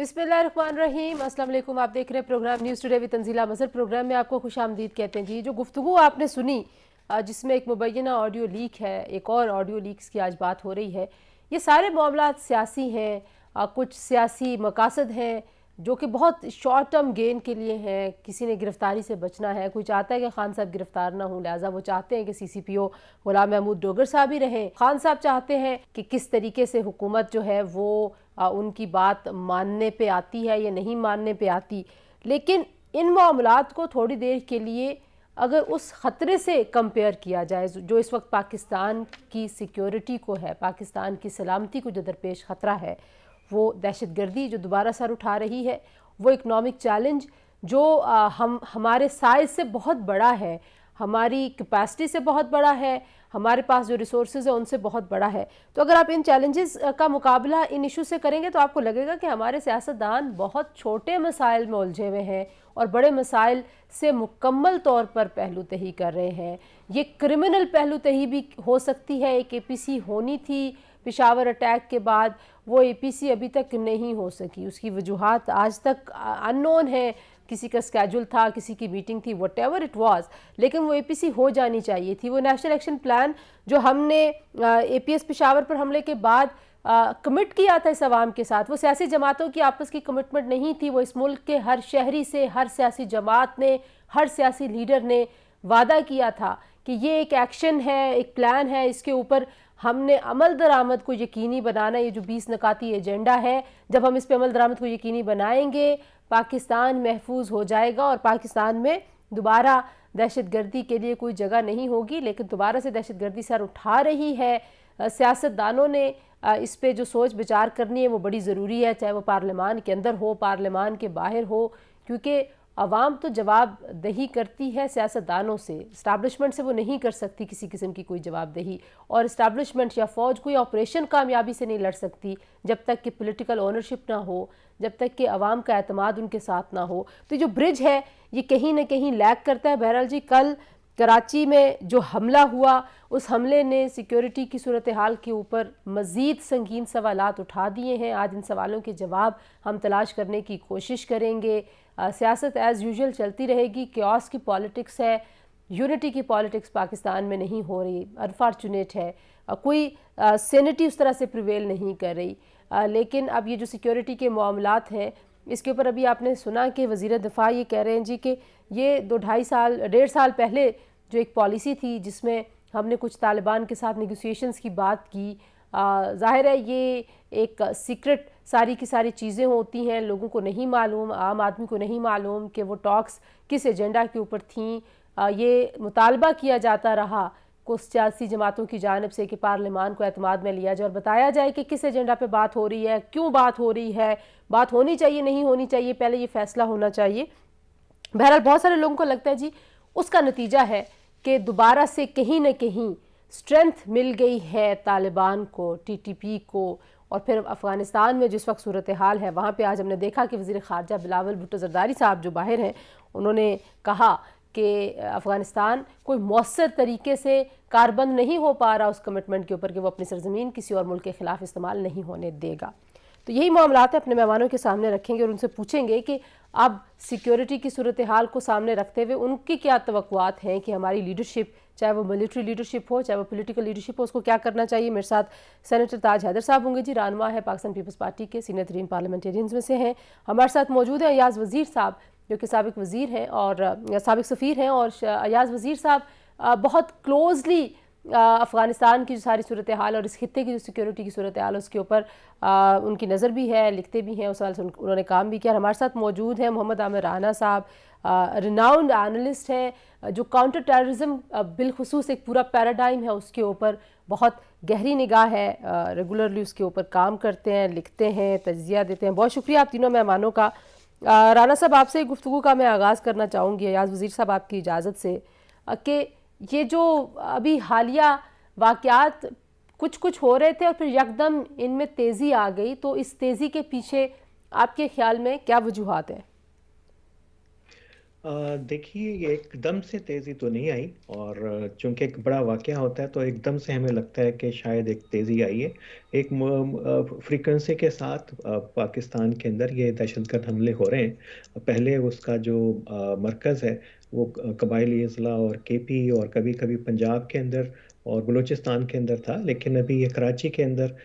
बिस्मिल्लाहिर्रहमानिर्रहीम। अस्सलाम वालेकुम। आप देख रहे हैं programme news today with Tanzeela Mazhar. Programme में आपको खुश आमदीद कहते हैं जी। जो गुफ्तगू आपने सुनी जिसमें एक मुबैना ऑडियो लीक है, एक और ऑडियो लीक्स की आज बात हो रही है, ये सारे मामलात सियासी हैं, कुछ सियासी मकासद हैं जो कि बहुत शॉर्ट टर्म गेन के लिए हैं। किसी ने गिरफ़्तारी से बचना है, कोई चाहता है कि खान साहब गिरफ़्तार ना हों, लिहाजा वो चाहते हैं कि CCPO गुलाम महमूद डोगर साहब ही रहें। खान साहब चाहते हैं कि किस तरीके से हुकूमत जो है वो उनकी बात मानने पे आती है या नहीं मानने पे आती। लेकिन इन मामलात को थोड़ी देर के लिए अगर उस ख़तरे से कंपेयर किया जाए जो इस वक्त पाकिस्तान की सिक्योरिटी को है, पाकिस्तान की सलामती को जो दरपेश ख़तरा है, वो दहशतगर्दी जो दोबारा सर उठा रही है, वो इकनॉमिक चैलेंज जो हमारे साइज़ से बहुत बड़ा है, हमारी कैपेसिटी से बहुत बड़ा है, हमारे पास जो रिसोर्सेज है उनसे बहुत बड़ा है। तो अगर आप इन चैलेंजेस का मुकाबला इन इशू से करेंगे तो आपको लगेगा कि हमारे सियासतदान बहुत छोटे मसाइल में उलझे हुए हैं और बड़े मसाइल से मुकम्मल तौर पर पहलू तही कर रहे हैं। ये क्रिमिनल पहलू तही भी हो सकती है। एक APC होनी थी पेशावर अटैक के बाद, वो APC अभी तक नहीं हो सकी। उसकी वजूहात आज तक अननोन है। किसी का स्केड्यूल था, किसी की मीटिंग थी, व्हाटएवर इट वाज, लेकिन वो APC हो जानी चाहिए थी। वो नेशनल एक्शन प्लान जो हमने APS पेशावर पर हमले के बाद कमिट किया था इस अवाम के साथ, वो सियासी जमातों की आपस की कमिटमेंट नहीं थी। वो इस मुल्क के हर शहरी से, हर सियासी जमात ने, हर सियासी लीडर ने वादा किया था कि ये एक एक्शन है, एक प्लान है, इसके ऊपर हमने अमल दरामद को यकीनी बनाना। ये जो 20 नकाती एजेंडा है, जब हम इस पे अमल दरामद को यकीनी बनाएंगे, पाकिस्तान महफूज हो जाएगा और पाकिस्तान में दोबारा दहशतगर्दी के लिए कोई जगह नहीं होगी। लेकिन दोबारा से दहशतगर्दी सर उठा रही है। सियासतदानों ने इस पे जो सोच विचार करनी है वो बड़ी ज़रूरी है, चाहे वो पार्लियामान के अंदर हो, पार्लियामान के बाहर हो, क्योंकि अवाम तो जवाब दही करती है सियासतदानों से। इस्टेब्लिशमेंट से वो नहीं कर सकती किसी किस्म की कोई जवाबदही, और इस्टेब्लिशमेंट या फ़ौज कोई ऑपरेशन कामयाबी से नहीं लड़ सकती जब तक कि पॉलिटिकल ओनरशिप ना हो, जब तक कि अवाम का एतमाद उनके साथ ना हो। तो जो ब्रिज है ये कहीं ना कहीं लैग करता है। बहरहाल जी, कल कराची में जो हमला हुआ, उस हमले ने सिक्योरिटी की सूरत हाल के ऊपर मज़ीद संगीन सवालात उठा दिए हैं। आज इन सवालों के जवाब हम तलाश करने की कोशिश करेंगे। सियासत एज़ यूजुअल चलती रहेगी। क्योस की पॉलिटिक्स है, यूनिटी की पॉलिटिक्स पाकिस्तान में नहीं हो रही, अनफॉर्चुनेट है। कोई सेनेटी उस तरह से प्रिवेल नहीं कर रही। लेकिन अब ये जो सिक्योरिटी के मामलात हैं, इसके ऊपर अभी आपने सुना कि वज़ीर दिफा ये कह रहे हैं जी कि ये 2-2.5 साल पहले जो एक पॉलिसी थी जिसमें हमने कुछ तालिबान के साथ नेगोशिएशंस की बात की, ज़ाहिर है ये एक सीक्रेट सारी की सारी चीज़ें होती हैं, लोगों को नहीं मालूम, आम आदमी को नहीं मालूम कि वो टॉक्स किस एजेंडा के ऊपर थीं। ये मुतालबा किया जाता रहा कुछ सियासी जमातों की जानिब से कि पार्लियामान को एतमाद में लिया जाए और बताया जाए कि किस एजेंडा पे बात हो रही है, क्यों बात हो रही है, बात होनी चाहिए नहीं होनी चाहिए, पहले ये फैसला होना चाहिए। बहरहाल बहुत सारे लोगों को लगता है जी उसका नतीजा है कि दोबारा से कहीं ना कहीं स्ट्रेंथ मिल गई है तालिबान को, TTP को, और फिर अफ़गानिस्तान में जिस वक्त सूरत हाल है वहाँ पे आज हमने देखा कि वज़ीर ख़ारजा बिलावल भुट्टो ज़रदारी साहब जो बाहर हैं, उन्होंने कहा कि अफ़गानिस्तान कोई मौसर तरीके से कारबंद नहीं हो पा रहा उस कमिटमेंट के ऊपर कि वो अपनी सरज़मीन किसी और मुल्क के ख़िलाफ़ इस्तेमाल नहीं होने देगा। तो यही मामलात अपने मेहमानों के सामने रखेंगे और उनसे पूछेंगे कि अब सिक्योरिटी की सूरत हाल को सामने रखते हुए उनकी क्या तवक्कुआत हैं कि हमारी लीडरशिप, चाहे वो मिलिट्री लीडरशिप हो, चाहे वो पॉलिटिकल लीडरशिप हो, उसको क्या करना चाहिए। मेरे साथ सेनेटर ताज हैदर साहब होंगे जी, रहनुमा है पाकिस्तान पीपल्स पार्टी के, सीनियर तरीन पार्लियामेंटेरियंस में से हैं। हमारे साथ मौजूद हैं अयाज़ वज़ीर साहब जो कि साबिक वज़ीर हैं और साबिक सफ़ीर हैं, और अयाज़ वज़ीर साहब बहुत क्लोज़ली अफ़गानिस्तान की जो सारी सूरत हाल और इस खित्ते की जो सिक्योरिटी की सूरत हाल उसके ऊपर उनकी नज़र भी है, लिखते भी हैं, उस साल से उन्होंने काम भी किया। हमारे साथ मौजूद हैं मोहम्मद आमिर राना साहब, रिनाउंड एनालिस्ट हैं जो काउंटर टेररिज्म बिलखुसूस एक पूरा पैराडाइम है उसके ऊपर बहुत गहरी निगाह है, रेगुलरली उसके ऊपर काम करते हैं, लिखते हैं, तज्ज़िया देते हैं। बहुत शुक्रिया आप तीनों मेहमानों का। राना साहब, आपसे गुफ्तगू का मैं आगाज़ करना चाहूँगी, अयाज़ वज़ीर साहब आपकी इजाज़त से, कि ये जो अभी हालिया वाक़यात कुछ कुछ हो रहे थे और फिर यकदम इनमें तेज़ी आ गई, तो इस तेज़ी के पीछे आपके ख्याल में क्या वजूहात हैं? देखिए, ये एकदम से तेज़ी तो नहीं आई, और चूंकि एक बड़ा वाक़या होता है तो एकदम से हमें लगता है कि शायद एक तेज़ी आई है। एक फ्रीक्वेंसी के साथ पाकिस्तान के अंदर ये दहशतगर्द हमले हो रहे हैं। पहले उसका जो मरकज़ है वो कबायली अजला और केपी और कभी कभी पंजाब के अंदर और बलूचिस्तान के अंदर था, लेकिन अभी ये कराची के अंदर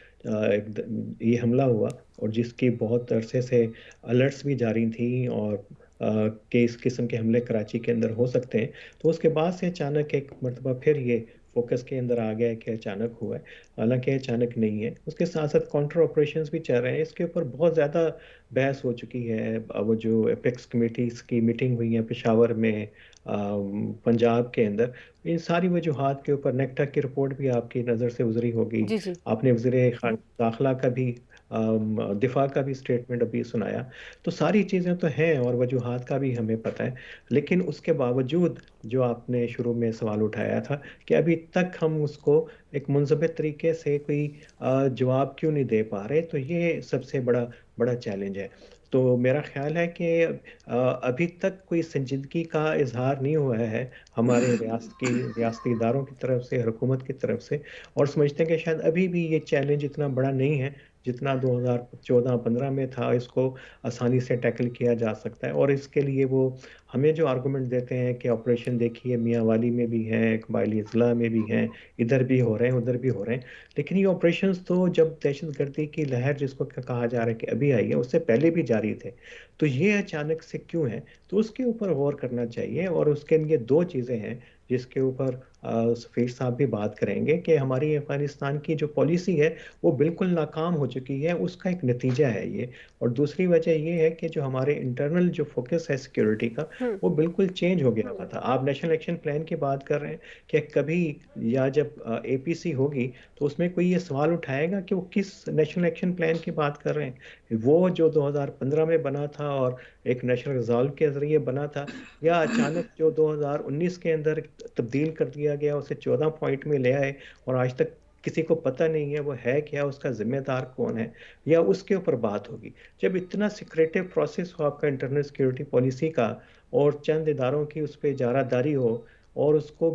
ये हमला हुआ, और जिसकी बहुत अरसे से अलर्ट्स भी जारी थी, और कि इस किस्म के हमले कराची के अंदर हो सकते हैं। तो उसके बाद से अचानक एक मरतबा फिर ये फोकस के अंदर आ गया है कि अचानक हुआ है। हालांकि अचानक नहीं है। उसके साथ साथ काउंटर ऑपरेशंस भी चल रहे हैं। इसके ऊपर बहुत ज़्यादा बहस हो चुकी है। वो जो एपेक्स कमेटीज की मीटिंग हुई है पेशावर में, पंजाब के अंदर, इन सारी वजूहात के ऊपर नेक्टा की रिपोर्ट भी आपकी नज़र से गुजरी होगी। जी जी। आपने वज़ीर दाखिला का भी दिफा का भी स्टेटमेंट अभी सुनाया। तो सारी चीज़ें तो हैं और वजूहात का भी हमें पता है, लेकिन उसके बावजूद जो आपने शुरू में सवाल उठाया था कि अभी तक हम उसको एक मुंज़बित तरीके से कोई जवाब क्यों नहीं दे पा रहे, तो ये सबसे बड़ा बड़ा चैलेंज है। तो मेरा ख्याल है कि अभी तक कोई संजीदगी का इजहार नहीं हुआ है हमारे रियासती इदारों की तरफ से, हुकूमत की तरफ से, और समझते हैं कि शायद अभी भी ये चैलेंज इतना बड़ा नहीं है जितना 2014-15 में था। इसको आसानी से टैकल किया जा सकता है, और इसके लिए वो हमें जो आर्गूमेंट देते हैं कि ऑपरेशन देखिए मियाँ वाली में भी हैं, कबायली अजला में भी हैं, इधर भी हो रहे हैं उधर भी हो रहे हैं, लेकिन ये ऑपरेशंस तो जब दहशतगर्दी की लहर जिसको कहा जा रहा है कि अभी आई है, उससे पहले भी जारी थे। तो ये अचानक से क्यों है, तो उसके ऊपर गौर करना चाहिए, और उसके लिए दो चीज़ें हैं जिसके ऊपर सफ़ीर साहब भी बात करेंगे कि हमारी अफगानिस्तान की जो पॉलिसी है वो बिल्कुल नाकाम हो चुकी है, उसका एक नतीजा है ये। और दूसरी वजह ये है कि जो हमारे इंटरनल जो फोकस है सिक्योरिटी का, हम्म। वो बिल्कुल चेंज हो गया हुआ था। आप नेशनल एक्शन प्लान की बात कर रहे हैं कि कभी, या जब एपीसी होगी तो उसमें कोई ये सवाल उठाएगा कि वो किस नेशनल एक्शन प्लान की बात कर रहे हैं, वो जो 2015 में बना था और एक नेशनल रिजॉल्व के जरिए बना था, या अचानक जो 2019 के अंदर तब्दील कर दिया गया, उसे 14 पॉइंट में ले आए, और आज तक किसी को पता नहीं है वो है क्या, उसका जिम्मेदार कौन है, या उसके ऊपर बात होगी। जब इतना सिक्रेटिव प्रोसेस हो आपका इंटरनल सिक्योरिटी पॉलिसी का, और चंद इदारों की उस पर इजारादारी हो, और उसको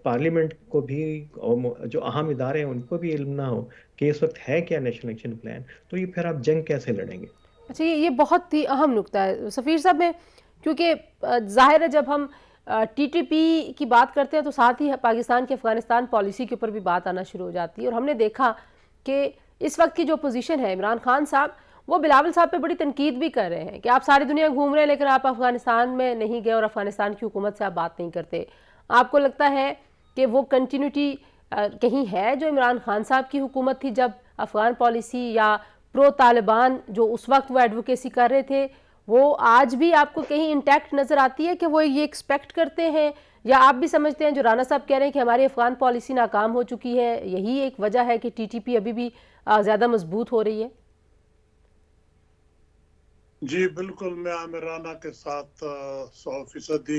पार्लियामेंट को भी, और जो अहम इदारे हैं उनको भी इल्म ना हो कि इस वक्त है क्या नेशनल एक्शन प्लान, तो ये फिर आप जंग कैसे लड़ेंगे? अच्छा, ये बहुत ही अहम नुक्ता है सफ़ीर साहब। में क्योंकि ज़ाहिर है जब हम टीटीपी की बात करते हैं तो साथ ही पाकिस्तान की अफ़गानिस्तान पॉलिसी के ऊपर भी बात आना शुरू हो जाती है, और हमने देखा कि इस वक्त की जो पोजीशन है इमरान खान साहब, वो बिलावल साहब पे बड़ी तनकीद भी कर रहे हैं कि आप सारी दुनिया घूम रहे हैं लेकिन आप अफ़गानिस्तान में नहीं गए और अफ़गानिस्तान की हुकूमत से आप बात नहीं करते। आपको लगता है कि वो कंटिन्यूटी कहीं है जो इमरान खान साहब की हुकूमत थी जब अफ़गान पॉलिसी या प्रो तालिबान जो उस वक्त वो एडवोकेसी कर रहे थे, वो आज भी आपको कहीं इंटैक्ट नज़र आती है कि वो ये एक्सपेक्ट करते हैं, या आप भी समझते हैं जो राना साहब कह रहे हैं कि हमारी अफ़गान पॉलिसी नाकाम हो चुकी है, यही एक वजह है कि टीटीपी अभी भी ज़्यादा मजबूत हो रही है? जी बिल्कुल, मैं आमिर राना के साथ 100%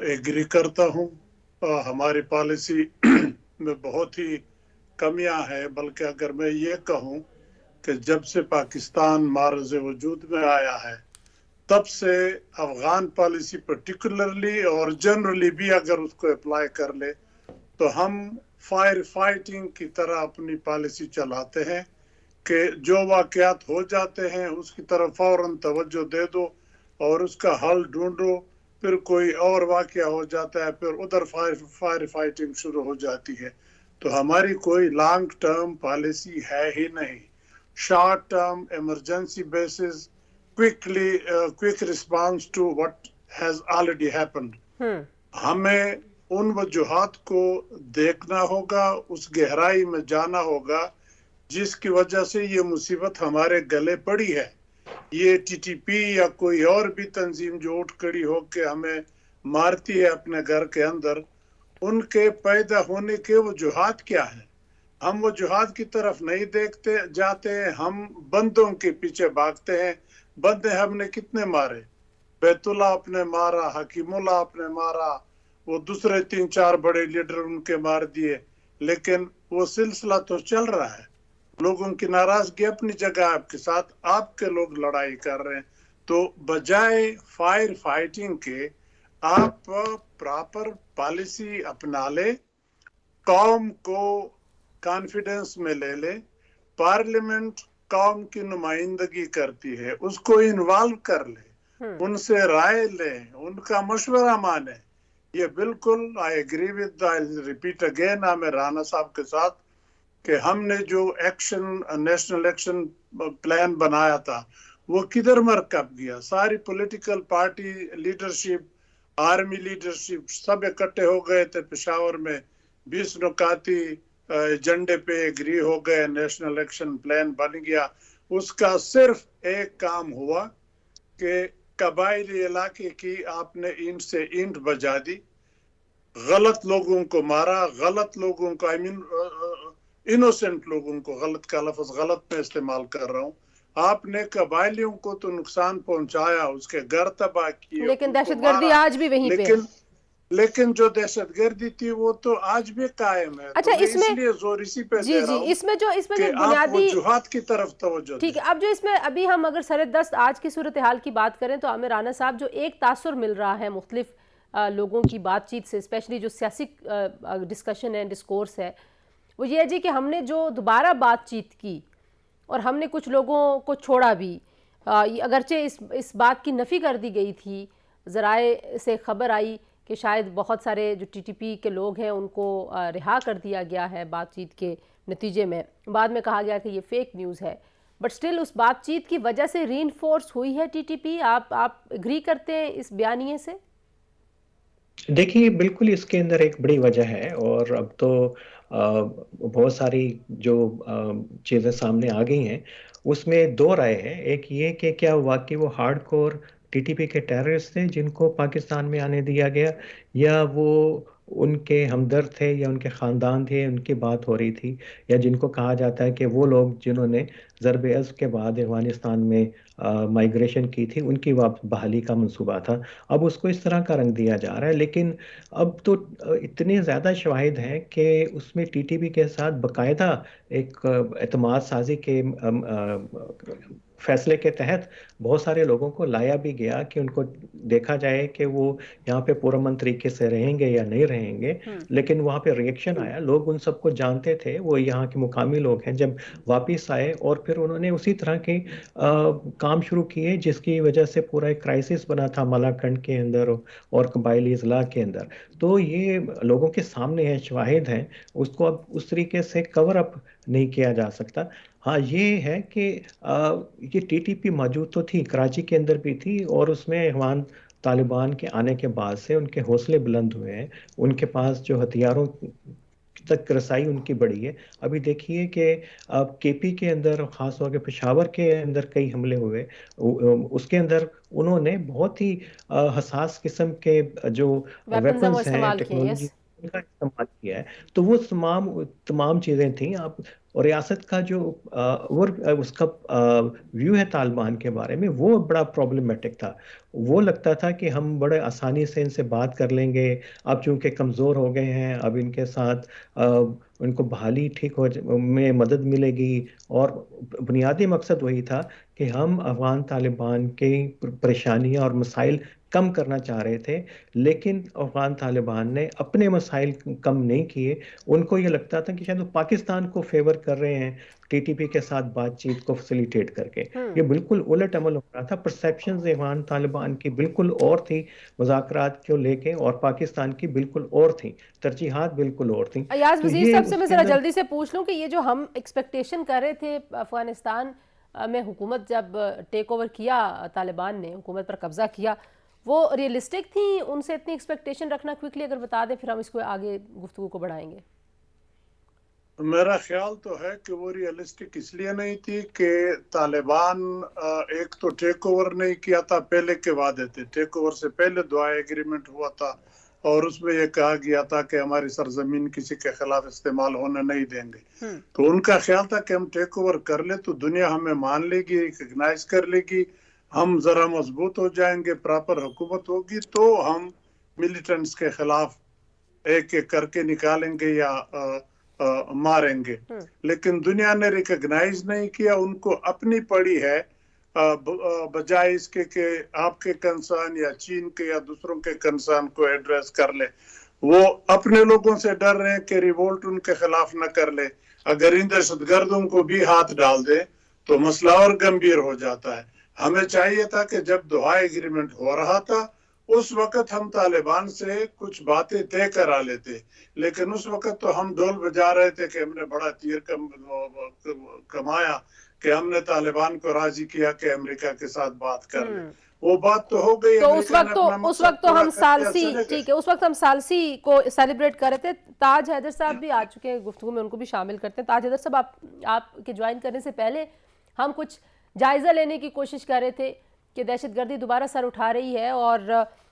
एग्री करता हूँ। हमारी पॉलिसी में बहुत ही कमियां हैं, बल्कि अगर मैं ये कहूँ कि जब से पाकिस्तान मारज़ वजूद में आया है तब से अफगान पॉलिसी पर्टिकुलरली और जनरली भी अगर उसको अप्लाई कर ले तो हम फायर फाइटिंग की तरह अपनी पॉलिसी चलाते हैं कि जो वाकयात हो जाते हैं उसकी तरफ फौरन तवज्जो दे दो और उसका हल ढूंढो। फिर कोई और वाकया हो जाता है, फिर उधर फायर फाइटिंग शुरू हो जाती है। तो हमारी कोई लॉन्ग टर्म पॉलिसी है ही नहीं। Short term emergency basis, quick response to what has already happened. हमें उन वजूहात को देखना होगा, उस गहराई में जाना होगा जिसकी वजह से ये मुसीबत हमारे गले पड़ी है। ये टीटीपी या कोई और भी तंजीम जो उठ खड़ी होकर हमें मारती है अपने घर के अंदर, उनके पैदा होने के वजूहात क्या है? हम वजूहात की तरफ नहीं देखते जाते हैं, हम बंदों के पीछे भागते हैं। बंदे हमने कितने मारे? बैतुल्ला आपने मारा, हकीमुल्ला आपने मारा, वो दूसरे 3-4 बड़े लीडर उनके मार दिए, लेकिन वो सिलसिला तो चल रहा है। लोगों की नाराजगी अपनी जगह आपके साथ, आपके लोग लड़ाई कर रहे हैं। تو بجائے فائر فائٹنگ کے آپ پراپر پالیسی اپنا لے، قوم کو کانفیڈنس میں لے لے، پارلیمنٹ قوم کی نمائندگی کرتی ہے، اس کو انوالو کر لے، ان سے رائے لیں، ان کا مشورہ مانیں. یہ بالکل I agree with repeat again Aamir Rana صاحب کے ساتھ کہ ہم نے جو ایکشن نیشنل ایکشن پلان بنایا تھا وہ کدھر مرکب گیا. ساری political party leadership, army leadership سب اکٹھے ہو گئے تھے پشاور میں، 20 نکاتی ایجنڈے پہ ایگری ہو گئے، نیشنل ایکشن پلان بن گیا. اس کا صرف ایک کام ہوا کہ قبائلی علاقے کی آپ نے اینٹ سے اینٹ بجا دی، غلط لوگوں کو مارا، غلط لوگوں کو انوسنٹ لوگوں کو، غلط کا لفظ غلط میں استعمال کر رہا ہوں، آپ نے قبائلیوں کو تو نقصان پہنچایا، اس کے گھر تباہ کیے، لیکن دہشت گردی آج بھی وہیں پہ. لیکن جو دہشت گردی تھی وہ تو آج بھی قائم ہے. اچھا اس لیے زور اسی پہ دے رہا ہوں اس میں جو آپ وجوہات کی طرف توجہ دیں. ٹھیک ہے. اب جو اس میں ابھی ہم اگر سردست آج کی صورتحال کی بات کریں تو عامر رانا صاحب جو ایک تاثر مل رہا ہے مختلف لوگوں کی بات چیت سے، اسپیشلی جو سیاسی ڈسکشن ہے، ڈسکورس ہے، وہ یہ ہے جی کہ ہم نے جو دوبارہ بات چیت کی اور ہم نے کچھ لوگوں کو چھوڑا بھی، اگرچہ اس بات کی نفی کر دی گئی تھی، ذرائع سے خبر آئی کہ شاید بہت سارے جو ٹی ٹی پی کے لوگ ہیں ان کو رہا کر دیا گیا ہے بات چیت کے نتیجے میں، بعد میں کہا گیا کہ یہ فیک نیوز ہے، بٹ سٹل اس بات چیت کی وجہ سے ری انفورس ہوئی ہے ٹی ٹی پی. آپ اگری کرتے ہیں اس بیانیے سے؟ دیکھیے بالکل اس کے اندر ایک بڑی وجہ ہے، اور اب تو بہت ساری جو چیزیں سامنے آ گئی ہیں اس میں دو رائے ہیں. ایک یہ کہ کیا واقعی وہ hard core T T P کے ٹیررسٹ تھے جن کو پاکستان میں آنے دیا گیا، یا وہ ان کے ہمدرد تھے، یا ان کے خاندان تھے، ان کی بات ہو رہی تھی، یا جن کو کہا جاتا ہے کہ وہ لوگ جنہوں نے ضرب عضب کے بعد افغانستان میں مائیگریشن کی تھی ان کی بحالی کا منصوبہ تھا. اب اس کو اس طرح کا رنگ دیا جا رہا ہے، لیکن اب تو اتنے زیادہ شواہد ہیں کہ اس میں ٹی ٹی پی کے ساتھ باقاعدہ ایک اعتماد سازی کے فیصلے کے تحت بہت سارے لوگوں کو لایا بھی گیا کہ ان کو دیکھا جائے کہ وہ یہاں پہ پرامن طریقے سے رہیں گے یا نہیں رہیں گے. لیکن وہاں پہ ریئیکشن آیا، لوگ ان سب کو جانتے تھے، وہ یہاں کے مقامی لوگ ہیں، جب واپس آئے اور پھر انہوں نے اسی طرح کے کام شروع کیے جس کی وجہ سے پورا ایک کرائسس بنا تھا مالاکنڈ کے اندر اور قبائلی اضلاع کے اندر. تو یہ لوگوں کے سامنے ہیں، شواہد ہیں، اس کو اب اس طریقے سے کور اپ نہیں کیا جا سکتا. ہاں یہ ہے کہ یہ ٹی ٹی پی موجود تو تھی، کراچی کے اندر بھی تھی، اور اس میں افغان طالبان کے آنے کے بعد سے ان کے حوصلے بلند ہوئے ہیں، ان کے پاس جو ہتھیاروں تک رسائی ان کی بڑی ہے. ابھی دیکھیے کہ اب کے پی کے اندر، خاص طور پہ پشاور کے اندر کئی حملے ہوئے، اس کے اندر انہوں نے بہت ہی حساس قسم کے جو ویپنز ہیں، ٹیکنالوجی ان کا استعمال کیا ہے. تو وہ تمام چیزیں تھیں. آپ اور ریاست کا جو اس کا ویو ہے طالبان کے بارے میں، وہ بڑا پرابلمٹک تھا. وہ لگتا تھا کہ ہم بڑے آسانی سے ان سے بات کر لیں گے، اب چونکہ کمزور ہو گئے ہیں، اب ان کے ساتھ ان کو بحالی ٹھیک میں مدد ملے گی. اور بنیادی مقصد وہی تھا کہ ہم افغان طالبان کی پریشانیاں اور مسائل کم کرنا چاہ رہے تھے، لیکن افغان طالبان نے اپنے مسائل کم نہیں کیے. ان کو یہ لگتا تھا کہ شاید وہ پاکستان کو فیور کر رہے ہیں ٹی ٹی پی کے ساتھ بات چیت کو فیسیلیٹیٹ کر کے. یہ بالکل الٹ عمل ہو رہا تھا. پرسیپشنز افغان طالبان کی بالکل اور تھی مذاکرات کو لے کے، اور پاکستان کی بالکل اور تھیں، ترجیحات بالکل اور تھیں. ایاز وزیر صاحب سے میں ذرا جلدی سے پوچھ لوں کہ یہ جو ہم ایکسپیکٹیشن کر رہے تھے افغانستان میں حکومت جب ٹیک اوور کیا، طالبان نے حکومت پر قبضہ کیا، وہ ریئلسٹک تھیں؟ ان سے اتنی ایکسپیکٹیشن رکھنا کوئکلی اگر بتا دیں پھر ہم اس کو آگے گفتگو کو بڑھائیں گے. میرا خیال تو ہے کہ وہ ریئلسٹک اس لیے نہیں تھی کہ طالبان ایک تو ٹیک اوور نہیں کیا تھا، پہلے کے وعدے تھے، ٹیک اوور سے پہلے دعائے ایگریمنٹ ہوا تھا اور اس میں یہ کہا گیا تھا کہ ہماری سرزمین کسی کے خلاف استعمال ہونے نہیں دیں گے. تو ان کا خیال تھا کہ ہم ٹیک اوور کر لیں تو دنیا ہمیں مان لے گی، ریکگنائز کر لے گی، ہم ذرا مضبوط ہو جائیں گے، پراپر حکومت ہوگی تو ہم ملیٹنٹس کے خلاف ایک ایک کر کے نکالیں گے یا ماریں گے. لیکن دنیا نے ریکگنائز نہیں کیا، ان کو اپنی پڑی ہے बजाय इसके कि आपके कंसर्न या चीन के या दूसरों के कंसर्न को एड्रेस कर ले, वो अपने लोगों से डर रहे हैं कि रिवोल्ट उनके खिलाफ न कर ले। अगर इन दहशतगर्दों को भी हाथ डाल दे तो मसला और गंभीर हो जाता है। हमें चाहिए था कि जब दोहा एग्रीमेंट हो रहा था उस वक्त हम तालिबान से कुछ बातें तय करा लेते, लेकिन उस वक्त तो हम ढोल बजा रहे थे कि हमने बड़ा तीर कमाया कि हमने तालिबान को राजी किया कि अमेरिका के साथ बात कर ले। वो बात तो हो गई, तो उस वक्त तो हम सालसी, ठीक है, उस वक्त हम सालसी को सेलिब्रेट कर रहे थे। ताज हैदर साहब भी आ चुके हैं गुफ्तगू में, उनको भी शामिल करते हैं। ताज हैदर साहब, आपके ज्वाइन करने से पहले हम कुछ जायज़ा लेने की कोशिश कर रहे थे कि दहशतगर्दी दोबारा सर उठा रही है और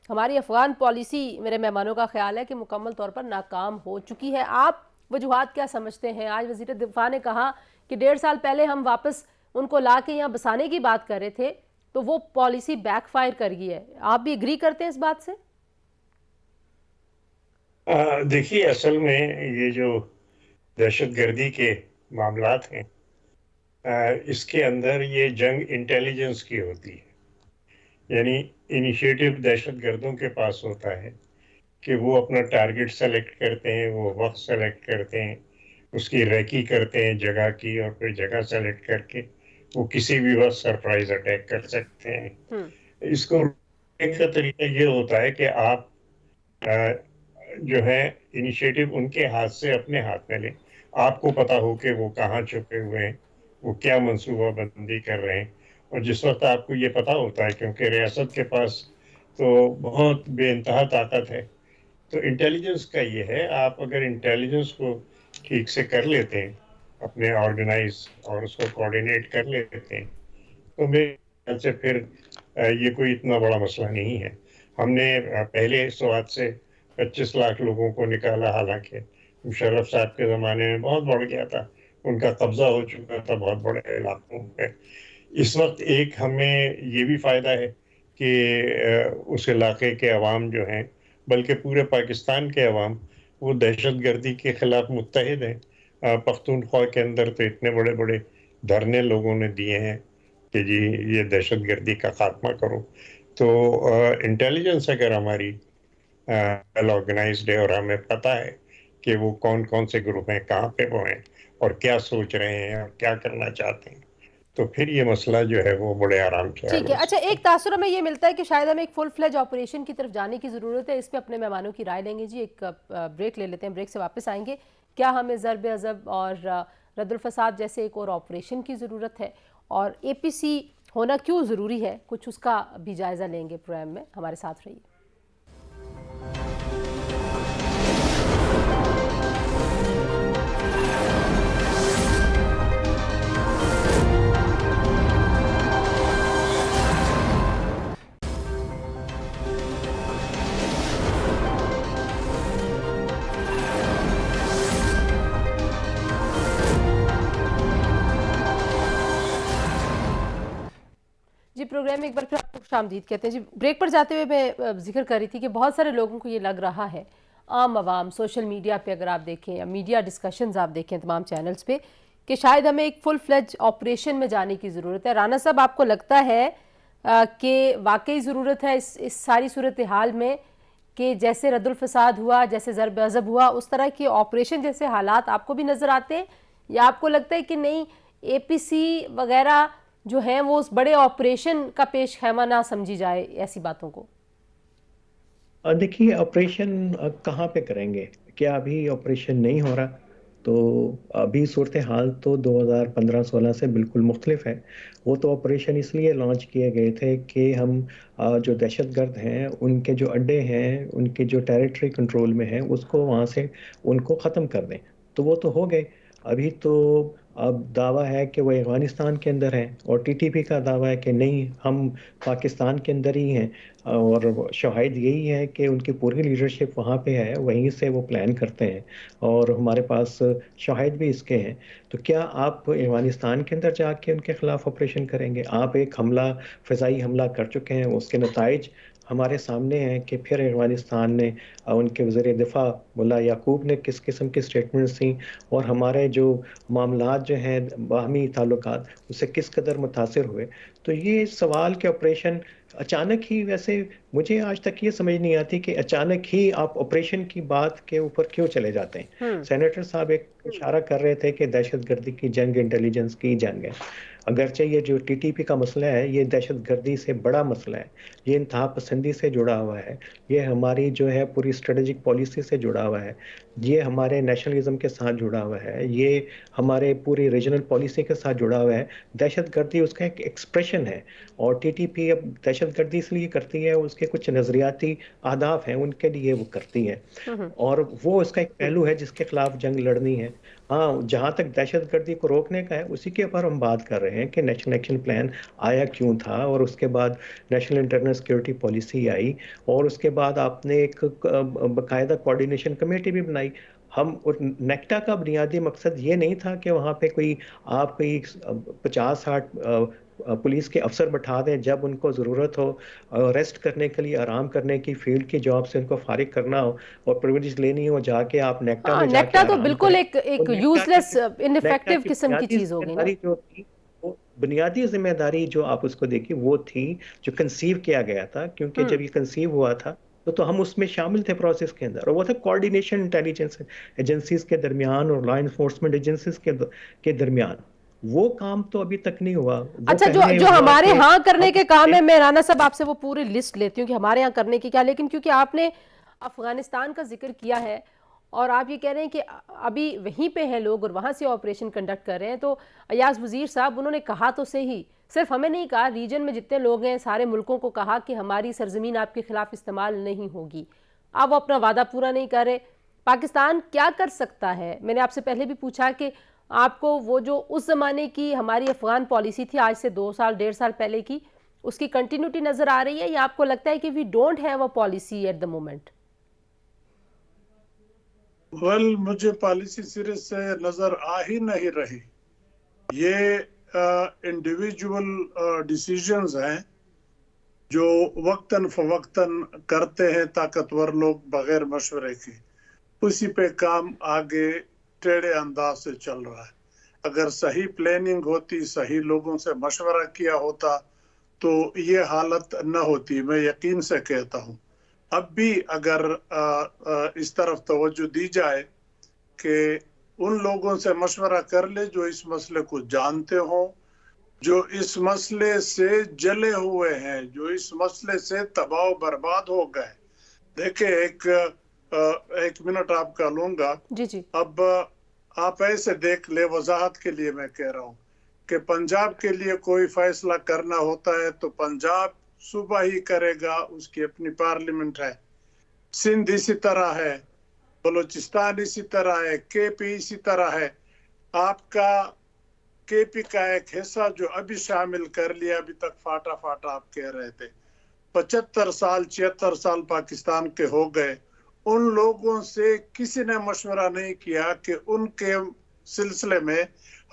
हमारी अफ़गान पॉलिसी, मेरे मेहमानों का ख्याल है कि मुकम्मल तौर पर नाकाम हो चुकी है। आप वजूहात क्या समझते हैं? आज वज़ीर दिफ़ा ने कहा कि 1.5 साल पहले हम वापस उनको ला के यहाँ बसाने की बात कर रहे थे, तो वो पॉलिसी बैकफायर कर गई है। आप भी एग्री करते हैं इस बात से? देखिए, असल में ये जो दहशतगर्दी के मामलात हैं, इसके अंदर ये जंग इंटेलिजेंस की होती है। यानी इनिशिएटिव दहशतगर्दों के पास होता है कि वो अपना टारगेट सेलेक्ट करते हैं, वो वक्त सेलेक्ट करते हैं, उसकी रेकी करते हैं जगह की, और फिर जगह सेलेक्ट करके वो किसी भी वक्त सरप्राइज अटैक कर सकते हैं। इसको एक का तरीका ये होता है कि आप जो है इनिशिएटिव उनके हाथ से अपने हाथ में लें। आपको पता हो कि वो कहाँ छुपे हुए हैं, वो क्या मंसूबा बंदी कर रहे हैं, और जिस वक्त आपको ये पता होता है, क्योंकि रियासत के पास तो बहुत बेइंतहा ताकत है, तो इंटेलिजेंस का ये है, आप अगर इंटेलिजेंस को ठीक से कर लेते हैं, अपने ऑर्गेनाइज और उसको कोऑर्डिनेट कर लेते हैं, तो मेरे ख्याल से फिर ये कोई इतना बड़ा मसला नहीं है। हमने पहले स्वात से 25 लाख लोगों को निकाला, हालांकि मुशर्रफ साहब के ज़माने में बहुत बढ़ गया था, उनका कब्जा हो चुका था बहुत बड़े इलाकों पे। इस वक्त एक हमें ये भी फ़ायदा है कि उस इलाके के अवाम जो हैं, बल्कि पूरे पाकिस्तान के अवाम, वो दहशतगर्दी के ख़िलाफ़ मुत्तहिद हैं। पख्तूनख्वा के अंदर तो इतने बड़े बड़े धरने लोगों ने दिए हैं कि जी ये दहशतगर्दी का खात्मा करो। तो इंटेलिजेंस अगर हमारी वेल ऑर्गेनाइज्ड है और हमें पता है कि वो कौन कौन से ग्रुप हैं, कहाँ पे वो हैं और क्या सोच रहे हैं और क्या करना चाहते हैं, तो फिर ये मसला जो है वो बड़े आराम से। ठीक है, अच्छा, एक तासुर हमें ये मिलता है कि शायद हमें एक फुल फ्लेज ऑपरेशन की तरफ जाने की ज़रूरत है। इस पे अपने मेहमानों की राय लेंगे जी। एक ब्रेक ले लेते हैं, ब्रेक से वापस आएंगे। क्या हमें ज़रब अज़ब और रद्दुल फसाद जैसे एक और ऑपरेशन की ज़रूरत है, और APC होना क्यों ज़रूरी है, कुछ उसका भी जायज़ा लेंगे प्रोग्राम में। हमारे साथ रहिए। जी, प्रोग्राम में एक बार फिर आपको खुशामदीद कहते हैं जी। ब्रेक पर जाते हुए मैं जिक्र कर रही थी कि बहुत सारे लोगों को ये लग रहा है, आम आवाम, सोशल मीडिया पे अगर आप देखें या मीडिया डिस्कशंस आप देखें तमाम चैनल्स पे, कि शायद हमें एक फुल फ्लेज ऑपरेशन में जाने की ज़रूरत है। राना साहब, आपको लगता है कि वाकई ज़रूरत है इस सारी सूरत हाल में कि जैसे रद्दुल फसाद हुआ, जैसे ज़रब अज़ब हुआ, उस तरह के ऑपरेशन जैसे हालात आपको भी नज़र आते हैं, या आपको लगता है कि नहीं, APC वगैरह जो है वो उस बड़े ऑपरेशन का पेश खैमा ना समझी जाए ऐसी बातों को? देखिए, ऑपरेशन कहाँ पे करेंगे? क्या अभी ऑपरेशन नहीं हो रहा? तो अभी सूरत हाल तो 2015-16 से बिल्कुल मुख्तलिफ है। वो तो ऑपरेशन इसलिए लॉन्च किए गए थे कि हम जो दहशतगर्द हैं, उनके जो अड्डे हैं, उनके जो टेरिटरी कंट्रोल में है, उसको वहाँ से उनको ख़त्म कर दें। तो वो तो हो गए। अभी तो अब दावा है कि वो अफ़गानिस्तान के अंदर है, और TTP का दावा है कि नहीं, हम पाकिस्तान के अंदर ही हैं, और शायद यही है कि उनकी पूरी लीडरशिप वहाँ पे है, वहीं से वो प्लान करते हैं, और हमारे पास शाहिद भी इसके हैं। तो क्या आप अफ़गानिस्तान के अंदर जाके उनके ख़िलाफ़ ऑपरेशन करेंगे? आप एक हमला, फ़िज़ाई हमला कर चुके हैं, उसके नताइज ہمارے سامنے ہے کہ پھر افغانستان نے ان کے وزیر دفاع ملا یعقوب نے کس قسم کی اسٹیٹمنٹس تھیں، اور ہمارے جو معاملات جو ہیں باہمی تعلقات اس سے کس قدر متاثر ہوئے. تو یہ سوال کہ آپریشن اچانک ہی، ویسے مجھے آج تک یہ سمجھ نہیں آتی کہ اچانک ہی آپ آپریشن کی بات کے اوپر کیوں چلے جاتے ہیں. سینیٹر صاحب ایک اشارہ کر رہے تھے کہ دہشت گردی کی جنگ انٹیلیجنس کی جنگ ہے. اگرچہ یہ جو ٹی ٹی پی کا مسئلہ ہے یہ دہشت گردی سے بڑا مسئلہ ہے، یہ انتہا پسندی سے جڑا ہوا ہے، یہ ہماری جو ہے پوری اسٹریٹجک پالیسی سے جڑا ہوا ہے، یہ ہمارے نیشنلزم کے ساتھ جڑا ہوا ہے، یہ ہمارے پوری ریجنل پالیسی کے ساتھ جڑا ہوا ہے. دہشت گردی اس کا ایک ایکسپریشن ہے، اور ٹی ٹی پی اب دہشت گردی اس لیے کرتی ہے، اس کے کچھ نظریاتی اہداف ہیں ان کے لیے وہ کرتی ہے، اور وہ اس کا ایک پہلو ہے جس کے خلاف جنگ لڑنی ہے. ہاں، جہاں تک دہشت گردی کو روکنے کا ہے اسی کے اوپر ہم بات کر رہے ہیں کہ نیشنل ایکشن پلان آیا کیوں تھا، اور اس کے بعد نیشنل انٹرنل سیکورٹی پالیسی آئی، اور اس کے بعد آپ نے ایک باقاعدہ کوارڈینیشن کمیٹی بھی بنائی. ہم نیکٹا کا بنیادی مقصد یہ نہیں تھا کہ وہاں پہ آپ کوئی 50-60 پولیس کے افسر بٹھا دیں جب ان کو ضرورت ہو ریسٹ کرنے کے لیے، آرام کرنے کی، فیلڈ کی جاب سے ان کو فارغ کرنا ہو اور پرویلیج لینی ہو، جا کے آپ نیکٹا ہاں، میں جا کے نیکٹا تو آرام بالکل کریں. ایک اور نیکٹا یوزلیس کی نیکٹا انفیکٹو کی قسم کی بنیادی چیز ذمہ ہوگی نا. داری جو تھی، وہ بنیادی ذمہ داری جو آپ اس کو دیکھیں وہ تھی جو کنسیو کیا گیا تھا، کیونکہ جب یہ کنسیو ہوا تھا تو ہم اس میں شامل تھے پروسیس کے اندر، اور وہ تھا کوارڈینیشن انٹیلیجنس ایجنسیز کے درمیان اور لا انفورسمنٹ ایجنسیز کے درمیان. وہ کام تو ابھی تک نہیں ہوا. وہ اچھا، پہلے جو ہوا ہمارے کہ ہاں کرنے کے کام ہے، ہم میں رانا صاحب آپ سے وہ پوری لسٹ لیتی ہوں کہ ہمارے ہاں کرنے کی کیا، لیکن کیونکہ آپ نے افغانستان کا ذکر کیا ہے اور آپ یہ کہہ رہے ہیں کہ ابھی وہیں پہ ہیں لوگ اور وہاں سے آپریشن کنڈکٹ کر رہے ہیں، تو ایاز وزیر صاحب انہوں نے کہا تو صحیح، صرف ہمیں نہیں کہا، ریجن میں جتنے لوگ ہیں سارے ملکوں کو کہا کہ ہماری سرزمین آپ کے خلاف استعمال نہیں ہوگی. آپ وہ اپنا وعدہ پورا نہیں کر رہے. پاکستان کیا کر سکتا ہے؟ میں نے آپ سے پہلے بھی پوچھا کہ آپ کو وہ جو اس زمانے کی ہماری افغان پالیسی تھی آج سے 2 سال 1.5 سال پہلے کی، اس کی کنٹینیوٹی نظر آ رہی ہے، یا آپ کو لگتا ہے کہ we don't have a policy at the moment? مجھے پالیسی سرے سے نظر آ ہی نہیں رہی. یہ انڈیویجول ڈیسیژنز ہیں جو وقتاً فوقتاً کرتے ہیں طاقتور لوگ بغیر مشورے کے. اسی پہ کام آگے ٹیڑھے انداز سے چل رہا ہے. اگر صحیح پلاننگ ہوتی، صحیح لوگوں سے مشورہ کیا ہوتا تو یہ حالت نہ ہوتی. میں یقین سے کہتا ہوں اب بھی اگر اس طرف توجہ دی جائے کہ ان لوگوں سے مشورہ کر لے جو اس مسئلے کو جانتے ہوں، جو اس مسئلے سے جلے ہوئے ہیں، جو اس مسئلے سے تباہ و برباد ہو گئے. دیکھیں، ایک منٹ آپ کا لوں گا. جی جی. اب آپ ایسے دیکھ لے، وضاحت کے لیے میں کہہ رہا ہوں کہ پنجاب کے لیے کوئی فیصلہ کرنا ہوتا ہے تو پنجاب صوبہ ہی کرے گا، اس کی اپنی پارلیمنٹ ہے. سندھ اسی طرح ہے، بلوچستان اسی طرح ہے، کے پی اسی طرح ہے. آپ کا کے پی کا ایک حصہ جو ابھی شامل کر لیا، ابھی تک فاٹا فاٹا آپ کہہ رہے تھے. 75 سال 76 سال پاکستان کے ہو گئے، ان لوگوں سے کسی نے مشورہ نہیں کیا کہ ان کے سلسلے میں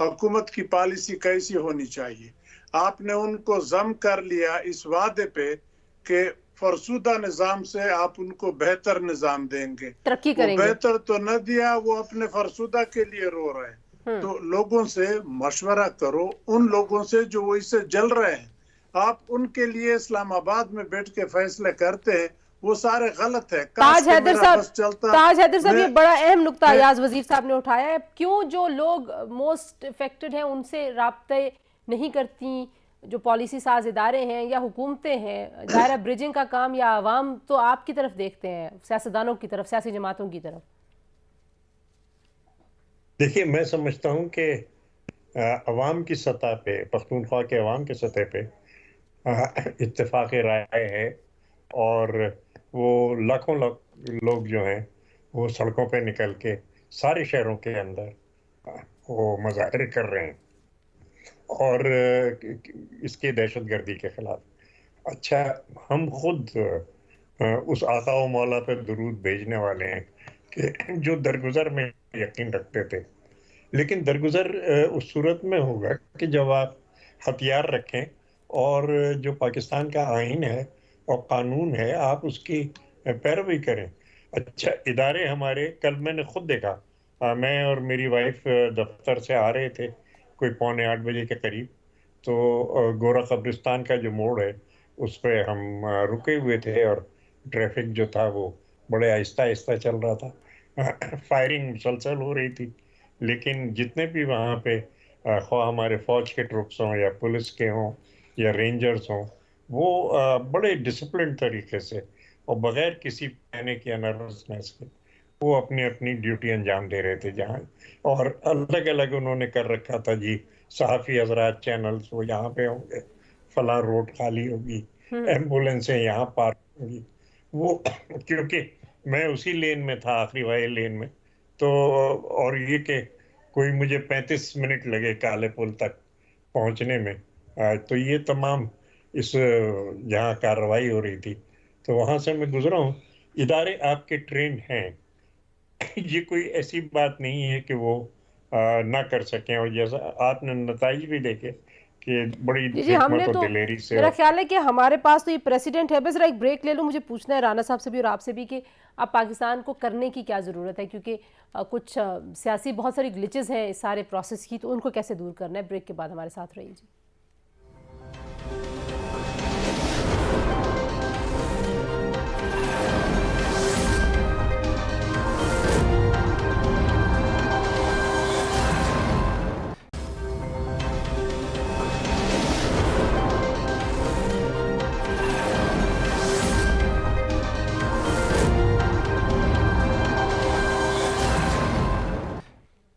حکومت کی پالیسی کیسی ہونی چاہیے. آپ نے ان کو ضم کر لیا اس وعدے پہ کہ فرسودہ نظام سے آپ ان کو بہتر نظام دیں گے. ترقی وہ کریں گے. بہتر تو نہ دیا، وہ اپنے فرسودہ کے لیے رو رہے ہیں. تو لوگوں سے مشورہ کرو، ان لوگوں سے جو وہ اس سے جل رہے ہیں. آپ ان کے لیے اسلام آباد میں بیٹھ کے فیصلے کرتے ہیں، وہ سارے غلط ہے. تاج حیدر صاحب یہ بڑا اہم نقطہ ایاز وزیر صاحب نے اٹھایا ہے. کیوں جو لوگ موسٹ افیکٹڈ ہیں ان سے رابطے نہیں کرتی جو پالیسی ساز ادارے ہیں یا حکومتیں ہیں؟ دائرہ بریجنگ کا کام یا عوام تو آپ کی طرف دیکھتے ہیں، سیاستدانوں کی طرف، سیاسی جماعتوں کی طرف. دیکھیے، میں سمجھتا ہوں کہ عوام کی سطح پہ، پختونخوا کے عوام کی سطح پہ اتفاق رائے ہے، اور وہ لاکھوں لوگ جو ہیں وہ سڑکوں پہ نکل کے سارے شہروں کے اندر وہ مظاہرے کر رہے ہیں اور اس کے دہشت گردی کے خلاف. اچھا، ہم خود اس آقا و مولا پہ درود بھیجنے والے ہیں کہ جو درگزر میں یقین رکھتے تھے، لیکن درگزر اس صورت میں ہوگا کہ جب آپ ہتھیار رکھیں، اور جو پاکستان کا آئین ہے اور قانون ہے، آپ اس کی پیروی کریں. اچھا، ادارے ہمارے، کل میں نے خود دیکھا، میں اور میری وائف دفتر سے آ رہے تھے کوئی 7:45 کے قریب، تو گورا قبرستان کا جو موڑ ہے اس پہ ہم رکے ہوئے تھے، اور ٹریفک جو تھا وہ بڑے آہستہ آہستہ چل رہا تھا. فائرنگ مسلسل ہو رہی تھی، لیکن جتنے بھی وہاں پہ خواہ ہمارے فوج کے ٹروپس ہوں یا پولیس کے ہوں یا رینجرز ہوں، وہ بڑے ڈسپلن طریقے سے اور بغیر کسی پینک یا نروسنس کے وہ اپنی اپنی ڈیوٹی انجام دے رہے تھے. جہاں اور الگ الگ انہوں نے کر رکھا تھا، جی صحافی حضرات چینلز وہ یہاں پہ ہوں گے، فلاں روڈ خالی ہوگی، ایمبولینسیں یہاں پارک ہوں گی. وہ کیونکہ میں اسی لین میں تھا، آخری والے لین میں، تو اور یہ کہ کوئی مجھے 35 منٹ لگے کالے پل تک پہنچنے میں، تو یہ تمام اس جہاں کارروائی ہو رہی تھی تو وہاں سے میں گزرا ہوں. ادارے آپ کے ٹرینڈ ہیں، یہ کوئی ایسی بات نہیں ہے کہ وہ نہ کر سکیں، اور جیسا آپ نے نتائج بھی دیکھے کہ بڑی جی ہم نے حکمت و تو، دلیری سے. میرا خیال ہے کہ ہمارے پاس تو یہ پریسیڈنٹ ہے. بس ذرا ایک بریک لے لوں، مجھے پوچھنا ہے رانا صاحب سے بھی اور آپ سے بھی کہ اب پاکستان کو کرنے کی کیا ضرورت ہے، کیونکہ کچھ سیاسی بہت ساری گلچز ہیں اس سارے پروسیس کی، تو ان کو کیسے دور کرنا ہے. بریک کے بعد ہمارے ساتھ رہیے. جی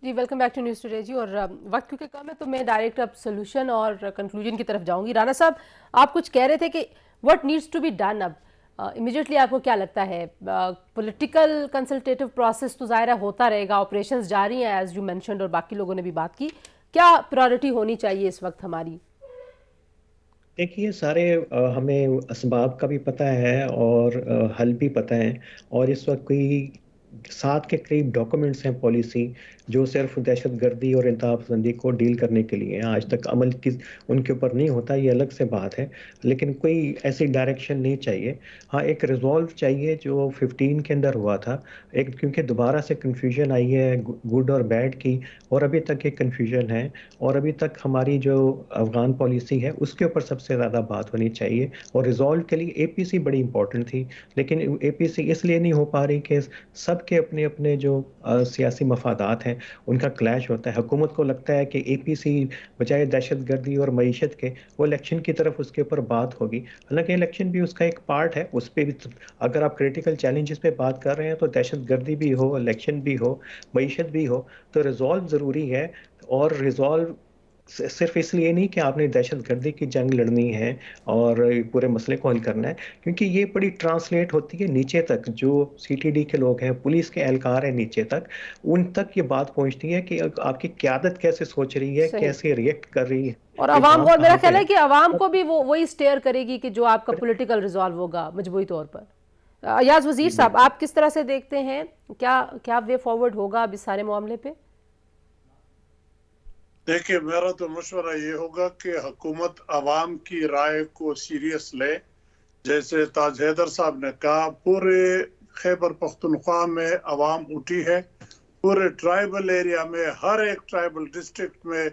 جی welcome back to news today. جی اور وقت کیونکہ کم ہے تو میں ڈائریکٹ اب سولوشن اور کنکلوژن کی طرف جاؤں گی. رانا صاحب آپ کچھ کہہ رہے تھے کہ what needs to be done. اب امیڈیٹلی آپ کو کیا لگتا ہے؟ پولیٹیکل کنسلٹیٹو پروسیس تو ظاہرہ ہوتا رہے گا، آپریشنز جاری ہیں ایز یو مینشنڈ، اور باقی لوگوں نے بھی بات کی. کیا پرائرٹی ہونی چاہیے اس وقت ہماری؟ دیکھیے، سارے ہمیں اسباب کا بھی پتہ ہے اور حل بھی پتہ ہے، اور اس وقت کوئی 7 کے قریب ڈاکومنٹس ہیں پالیسی جو صرف دہشت گردی اور انتہا پسندی کو ڈیل کرنے کے لیے ہیں. آج تک عمل ان کے اوپر نہیں ہوتا، یہ الگ سے بات ہے، لیکن کوئی ایسی ڈائریکشن نہیں چاہیے. ہاں ایک ریزولو چاہیے جو 15 کے اندر ہوا تھا، کیونکہ دوبارہ سے کنفیوژن آئی ہے گڈ اور بیڈ کی، اور ابھی تک یہ کنفیوژن ہے، اور ابھی تک ہماری جو افغان پالیسی ہے اس کے اوپر سب سے زیادہ بات ہونی چاہیے. اور ریزولو کے لیے اے پی سی بڑی امپورٹنٹ تھی، لیکن اے پی سی اس لیے نہیں ہو پا رہی کہ سب کے اپنے اپنے جو سیاسی مفادات ہیں ان کا کلیش ہوتا ہے. حکومت کو لگتا ہے کہ اے پی سی بجائے دہشت گردی اور معیشت کے وہ الیکشن کی طرف اس کے اوپر بات ہوگی، حالانکہ الیکشن بھی اس کا ایک پارٹ ہے. اس پہ بھی اگر آپ کریٹیکل چیلنجز پہ بات کر رہے ہیں تو دہشت گردی بھی ہو، الیکشن بھی ہو، معیشت بھی ہو، تو ریزولو ضروری ہے. اور ریزولو صرف اس لیے نہیں کہ آپ نے دہشت گردی کی جنگ لڑنی ہے اور پورے مسئلے کو حل کرنا ہے، کیونکہ یہ بڑی ٹرانسلیٹ ہوتی ہے نیچے تک. جو سی ٹی ڈی کے لوگ ہیں، پولیس کے اہلکار ہیں نیچے تک، ان تک یہ بات پہنچتی ہے کہ آپ کی قیادت کیسے سوچ رہی ہے، صحیح. کیسے ریئیکٹ کر رہی ہے، اور کہ عوام، کام اور میرا کہاں پہ خیال ہے کہ عوام ہے. کو بھی وہی سٹیئر کرے گی کہ جو آپ کا پولیٹیکل ریزالو ہوگا مجموعی طور پر. ایاز وزیر صاحب آپ کس طرح سے دیکھتے ہیں، کیا وے فارورڈ ہوگا اب اس سارے معاملے پہ؟ دیکھیے میرا تو مشورہ یہ ہوگا کہ حکومت عوام کی رائے کو سیریس لے. جیسے تاج حیدر صاحب نے کہا، پورے خیبر پختونخوا میں عوام اٹھی ہے، پورے ٹرائبل ایریا میں، ہر ایک ٹرائبل ڈسٹرکٹ میں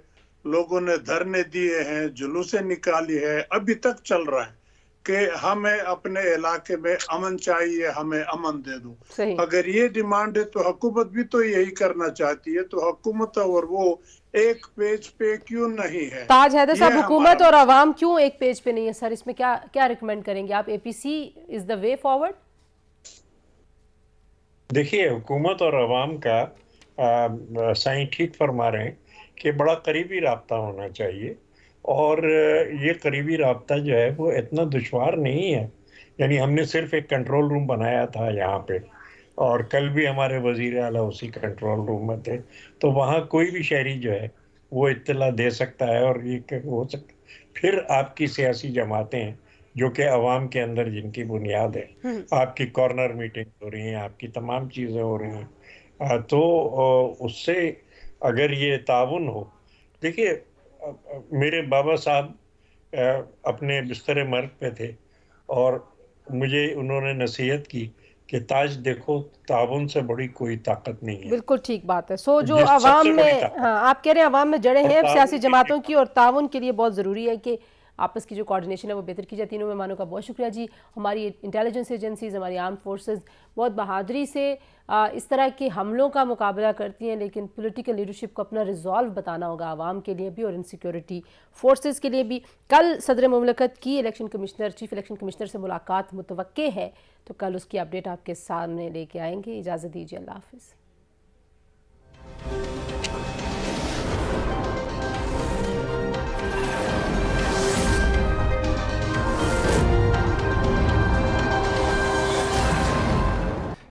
لوگوں نے دھرنے دیے ہیں، جلوسیں نکالی ہے، ابھی تک چل رہا ہے کہ ہمیں اپنے علاقے میں امن چاہیے، ہمیں امن دے دو. صحیح. اگر یہ ڈیمانڈ ہے تو حکومت بھی تو یہی کرنا چاہتی ہے، تو حکومت اور وہ ایک پیج پہ کیوں نہیں ہے؟ تاج حیدر صاحب یہ حکومت ہمارا اور عوام کیوں ایک پیج پہ نہیں ہے سر؟ اس میں کیا ریکمینڈ کریں گے آپ؟ اے پی سی از دا وے فارورڈ؟ دیکھیے، حکومت اور عوام کا سائیں ٹھیک فرما رہے ہیں کہ بڑا قریبی رابطہ ہونا چاہیے، اور یہ قریبی رابطہ جو ہے وہ اتنا دشوار نہیں ہے. یعنی ہم نے صرف ایک کنٹرول روم بنایا تھا یہاں پہ، اور کل بھی ہمارے وزیر اعلیٰ اسی کنٹرول روم میں تھے، تو وہاں کوئی بھی شہری جو ہے وہ اطلاع دے سکتا ہے، اور یہ ہو سکتا. پھر آپ کی سیاسی جماعتیں ہیں جو کہ عوام کے اندر جن کی بنیاد ہے، آپ کی کارنر میٹنگ ہو رہی ہیں، آپ کی تمام چیزیں ہو رہی ہیں، تو اس سے اگر یہ تعاون ہو. دیکھیے، میرے بابا صاحب اپنے بستر مرگ پہ تھے، اور मुझे उन्होंने नसीहत की कि ताज देखो, ताउन से बड़ी कोई ताकत नहीं है। बिल्कुल ठीक बात है। सो जो ये अवाम सबसे बड़ी में, ताकत हाँ आप कह रहे हैं अवाम में जड़ें और हैं ताउन सियासी के जमातों लिए की, और ताउन के लिए बहुत ज़रूरी है कि आपस की जो कोऑर्डिनेशन है वो बेहतर की जाए। तीनों मेहमानों का बहुत शुक्रिया जी। हमारी इंटेलिजेंस एजेंसीज, हमारी आर्म फोर्सेस बहुत बहादुरी से इस तरह के हमलों का मुकाबला करती हैं, लेकिन पॉलिटिकल लीडरशिप को अपना रिजॉल्व बताना होगा आवाम के लिए भी और इनसिक्योरिटी फोर्सेस के लिए भी। कल सदर मुमलकत की election commissioner, chief election commissioner से मुलाकात मुतवक्के है, तो कल उसकी अपडेट आपके सामने लेके आएंगे। इजाज़त दीजिए, अल्लाह हाफिज़।